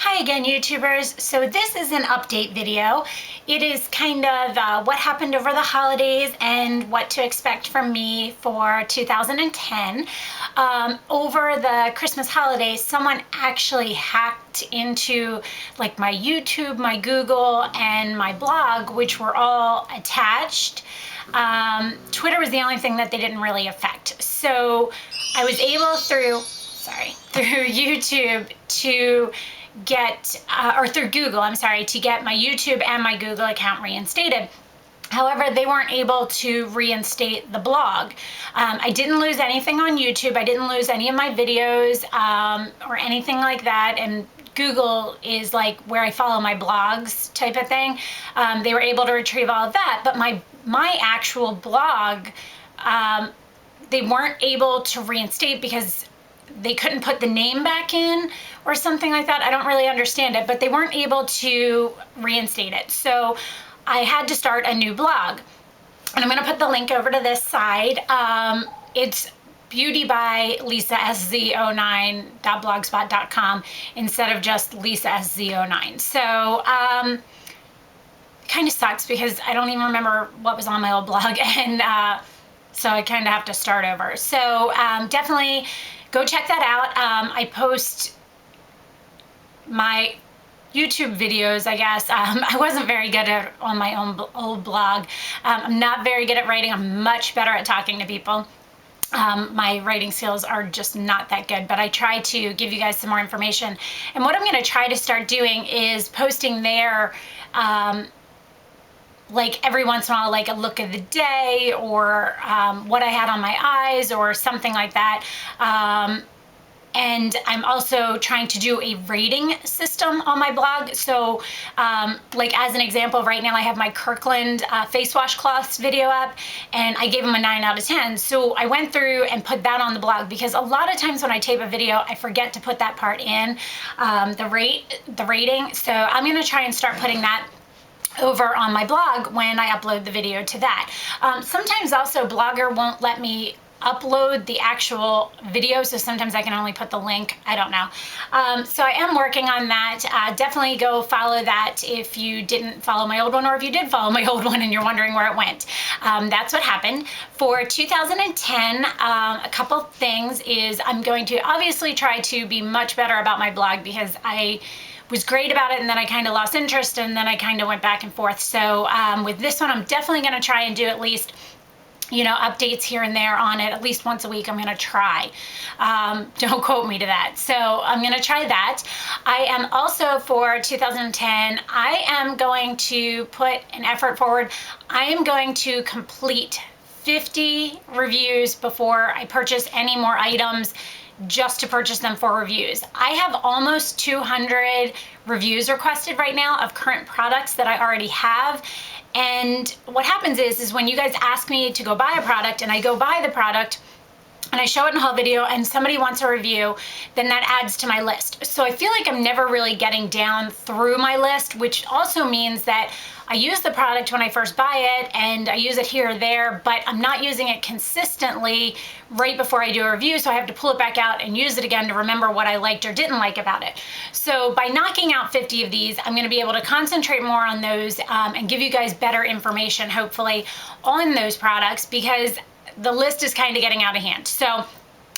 Hi again, YouTubers. So this is an update video. It is kind of what happened over the holidays and what to expect from me for 2010. Over the Christmas holidays, someone actually hacked into like my YouTube, my Google, and my blog, which were all attached. Twitter was the only thing that they didn't really affect. So I was able through YouTube to get, or through Google, I'm sorry, to get my YouTube and my Google account reinstated. However, they weren't able to reinstate the blog. I didn't lose anything on YouTube. I didn't lose any of my videos or anything like that. And Google is like where I follow my blogs type of thing. They were able to retrieve all of that, but my actual blog, they weren't able to reinstate because they couldn't put the name back in or something like that. I don't really understand it, but they weren't able to reinstate it. So I had to start a new blog. And I'm gonna put the link over to this side. It's Beauty by LisaSZ09.blogspot.com instead of just LisaSZ09. So kind of sucks because I don't even remember what was on my old blog, and so I kind of have to start over. So definitely go check that out. I post my YouTube videos, I guess. I wasn't very good at on my own old blog. I'm not very good at writing. I'm much better at talking to people. My writing skills are just not that good, but I try to give you guys some more information. And what I'm going to try to start doing is posting there like every once in a while, like a look of the day or what I had on my eyes or something like that. And I'm also trying to do a rating system on my blog. So like as an example, right now I have my Kirkland face wash cloths video up, and I gave them a 9 out of 10. So I went through and put that on the blog because a lot of times when I tape a video, I forget to put that part in, the rating. So I'm gonna try and start putting that over on my blog when I upload the video to that. Sometimes also Blogger won't let me upload the actual video, so sometimes I can only put the link. I don't know. So I am working on that. Definitely go follow that if you didn't follow my old one, or if you did follow my old one and you're wondering where it went. That's what happened. For 2010, a couple things is I'm going to obviously try to be much better about my blog because I was great about it, and then I kind of lost interest, and then I kind of went back and forth. So with this one, I'm definitely going to try and do at least, you know, updates here and there on it at least once a week. I'm going to try. Don't quote me to that. So I'm going to try that. I am also, for 2010, I am going to put an effort forward. I am going to complete 50 reviews before I purchase any more items, just to purchase them for reviews. I have almost 200 reviews requested right now of current products that I already have. And what happens is when you guys ask me to go buy a product and I go buy the product and I show it in a haul video and somebody wants a review, then that adds to my list. So I feel like I'm never really getting down through my list, which also means that I use the product when I first buy it and I use it here or there, but I'm not using it consistently right before I do a review, so I have to pull it back out and use it again to remember what I liked or didn't like about it. So by knocking out 50 of these, I'm going to be able to concentrate more on those and give you guys better information, hopefully, on those products, because the list is kind of getting out of hand. So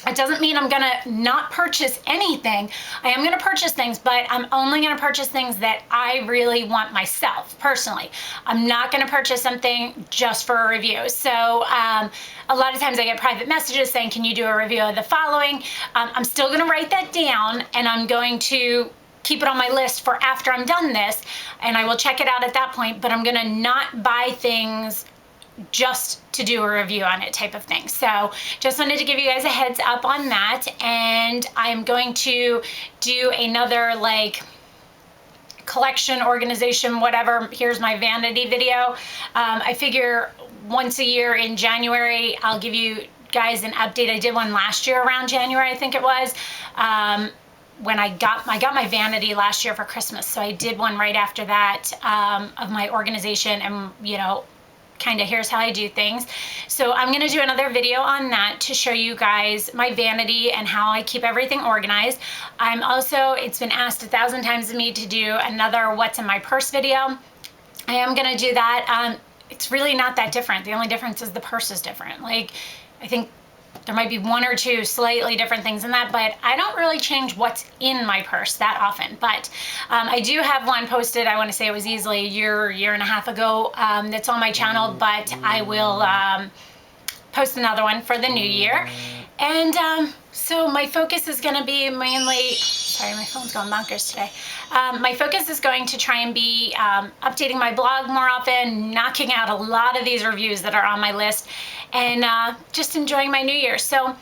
it doesn't mean I'm gonna not purchase anything. I am gonna purchase things, but I'm only gonna purchase things that I really want myself, personally. I'm not gonna purchase something just for a review. So a lot of times I get private messages saying, can you do a review of the following? I'm still gonna write that down, and I'm going to keep it on my list for after I'm done this, and I will check it out at that point, but I'm gonna not buy things just to do a review on it type of thing. So just wanted to give you guys a heads up on that. And I'm going to do another like collection, organization, whatever. Here's my vanity video. I figure once a year in January, I'll give you guys an update. I did one last year around January, I think it was. When I got my vanity last year for Christmas. So I did one right after that of my organization and, you know, kind of here's how I do things. So I'm going to do another video on that to show you guys my vanity and how I keep everything organized. I'm also, it's been asked 1,000 times of me to do another what's in my purse video. I am going to do that. It's really not that different. The only difference is the purse is different. Like, I think there might be one or two slightly different things in that, but I don't really change what's in my purse that often. But I do have one posted, I want to say it was easily a year and a half ago, that's on my channel, but I will post another one for the new year. And so my focus is going to be mainly, sorry, my phone's going bonkers today. My focus is going to try and be updating my blog more often, knocking out a lot of these reviews that are on my list, and just enjoying my new year. So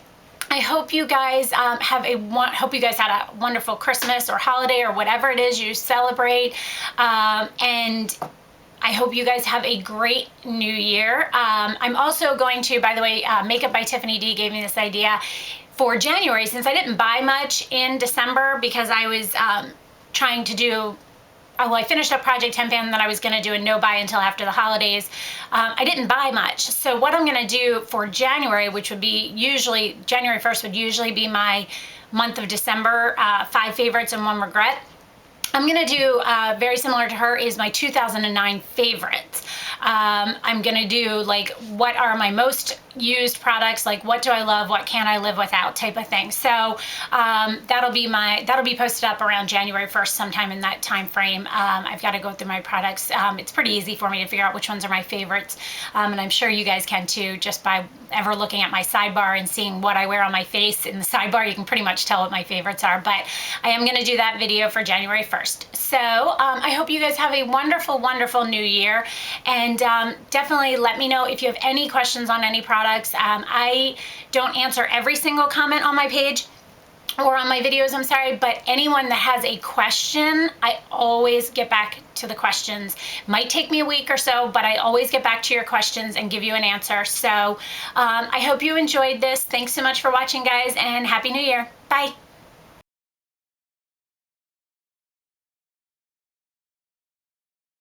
I hope you guys had a wonderful Christmas or holiday or whatever it is you celebrate. And I hope you guys have a great new year. I'm also going to, by the way, Makeup by Tiffany D gave me this idea for January, since I didn't buy much in December because I was trying to do, well, I finished up Project Tempan that I was going to do a no buy until after the holidays. I didn't buy much. So what I'm going to do for January, which would be usually, January 1st would usually be my month of December, 5 favorites and 1 regret. I'm going to do, very similar to her, is my 2009 favorites. I'm going to do like, what are my most used products, like what do I love, what can't I live without type of thing. So that'll be posted up around January 1st, sometime in that time frame. I've got to go through my products. It's pretty easy for me to figure out which ones are my favorites, and I'm sure you guys can too, just by ever looking at my sidebar and seeing what I wear on my face in the sidebar. You can pretty much tell what my favorites are, but I am going to do that video for January 1st. So I hope you guys have a wonderful, wonderful new year, and definitely let me know if you have any questions on any products. I don't answer every single comment on my page or on my videos, I'm sorry, but anyone that has a question, I always get back to the questions. Might take me a week or so, but I always get back to your questions and give you an answer. So I hope you enjoyed this. Thanks so much for watching, guys, and Happy New Year. Bye.